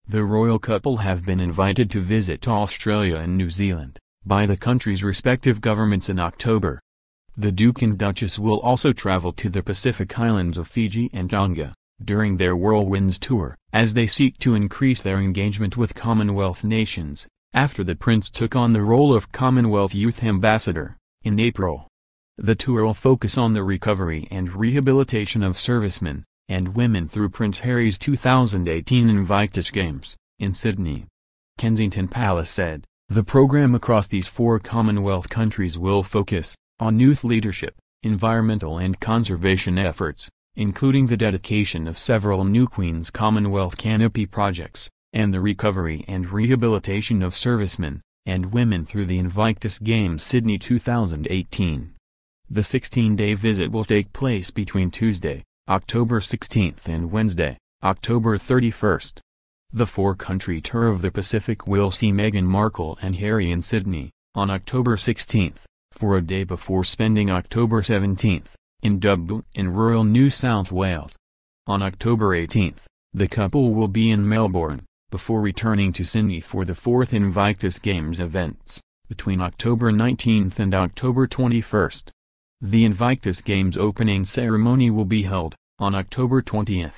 The royal couple have been invited to visit Australia and New Zealand by the country's respective governments in October. The Duke and Duchess will also travel to the Pacific islands of Fiji and Tonga during their Whirlwinds tour, as they seek to increase their engagement with Commonwealth nations, after the prince took on the role of Commonwealth Youth Ambassador in April. The tour will focus on the recovery and rehabilitation of servicemen and women through Prince Harry's 2018 Invictus Games in Sydney. Kensington Palace said, the program across these 4 Commonwealth countries will focus on youth leadership, environmental and conservation efforts, including the dedication of several new Queen's Commonwealth Canopy projects, and the recovery and rehabilitation of servicemen and women through the Invictus Games Sydney 2018. The 16-day visit will take place between Tuesday, October 16 and Wednesday, October 31. The 4-country tour of the Pacific will see Meghan Markle and Harry in Sydney on October 16, for a day before spending October 17 in Dublin in rural New South Wales. On October 18, the couple will be in Melbourne, before returning to Sydney for the 4th Invictus Games events, between October 19 and October 21. The Invictus Games opening ceremony will be held on October 20.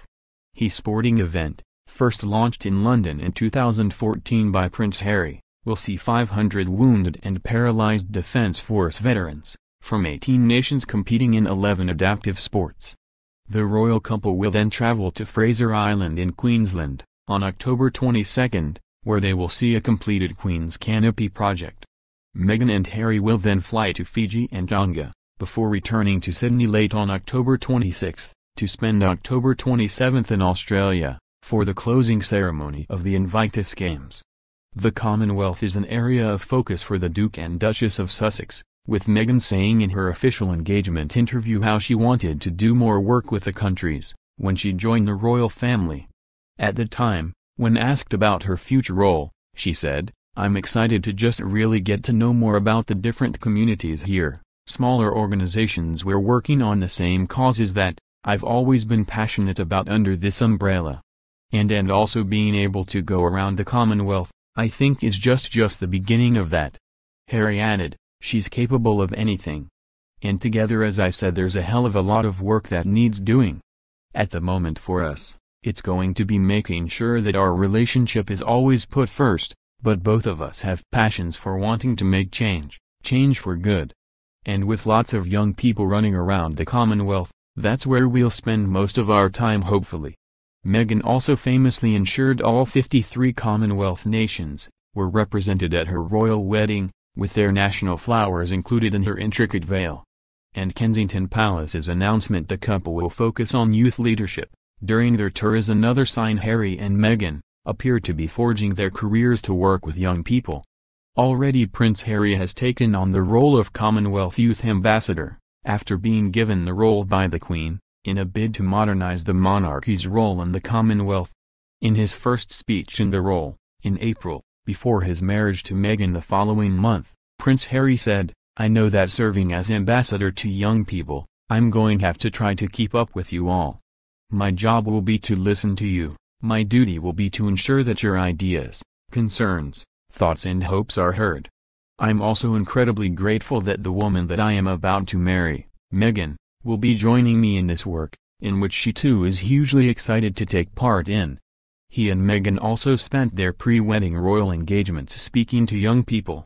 The sporting event, first launched in London in 2014 by Prince Harry, will see 500 wounded and paralyzed Defence Force veterans from 18 nations competing in 11 adaptive sports. The royal couple will then travel to Fraser Island in Queensland on October 22, where they will see a completed Queen's Canopy project. Meghan and Harry will then fly to Fiji and Tonga, before returning to Sydney late on October 26, to spend October 27 in Australia, for the closing ceremony of the Invictus Games. The Commonwealth is an area of focus for the Duke and Duchess of Sussex, with Meghan saying in her official engagement interview how she wanted to do more work with the countries when she joined the royal family. At the time, when asked about her future role, she said, "I'm excited to just really get to know more about the different communities here, smaller organizations we're working on the same causes that I've always been passionate about under this umbrella. And also being able to go around the Commonwealth, I think is just the beginning of that." Harry added, "She's capable of anything. And together, as I said, there's a hell of a lot of work that needs doing. At the moment for us, it's going to be making sure that our relationship is always put first, but both of us have passions for wanting to make change for good. And with lots of young people running around the Commonwealth, that's where we'll spend most of our time hopefully." Meghan also famously ensured all 53 Commonwealth nations were represented at her royal wedding, with their national flowers included in her intricate veil. And Kensington Palace's announcement the couple will focus on youth leadership during their tour is another sign Harry and Meghan appear to be forging their careers to work with young people. Already Prince Harry has taken on the role of Commonwealth Youth Ambassador, after being given the role by the Queen, in a bid to modernize the monarchy's role in the Commonwealth. In his first speech in the role, in April, before his marriage to Meghan the following month, Prince Harry said, "I know that serving as ambassador to young people, I'm going to have to try to keep up with you all. My job will be to listen to you, my duty will be to ensure that your ideas, concerns, thoughts and hopes are heard. I'm also incredibly grateful that the woman that I am about to marry, Meghan, will be joining me in this work, in which she too is hugely excited to take part in." He and Meghan also spent their pre-wedding royal engagements speaking to young people.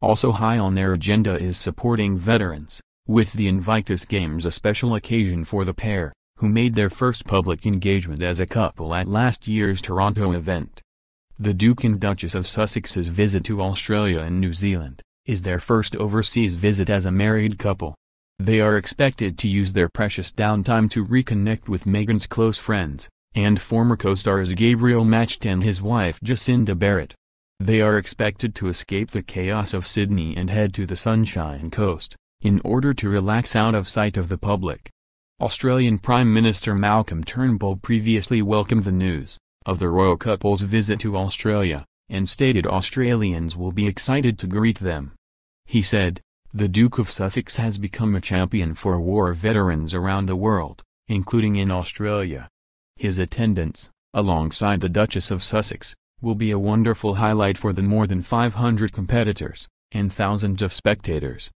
Also high on their agenda is supporting veterans, with the Invictus Games a special occasion for the pair, who made their first public engagement as a couple at last year's Toronto event. The Duke and Duchess of Sussex's visit to Australia and New Zealand is their first overseas visit as a married couple. They are expected to use their precious downtime to reconnect with Meghan's close friends and former co-stars Gabriel Macht and his wife Jacinda Barrett. They are expected to escape the chaos of Sydney and head to the Sunshine Coast, in order to relax out of sight of the public. Australian Prime Minister Malcolm Turnbull previously welcomed the news of the royal couple's visit to Australia, and stated Australians will be excited to greet them. He said, "The Duke of Sussex has become a champion for war veterans around the world, including in Australia." His attendance, alongside the Duchess of Sussex, will be a wonderful highlight for the more than 500 competitors, and thousands of spectators.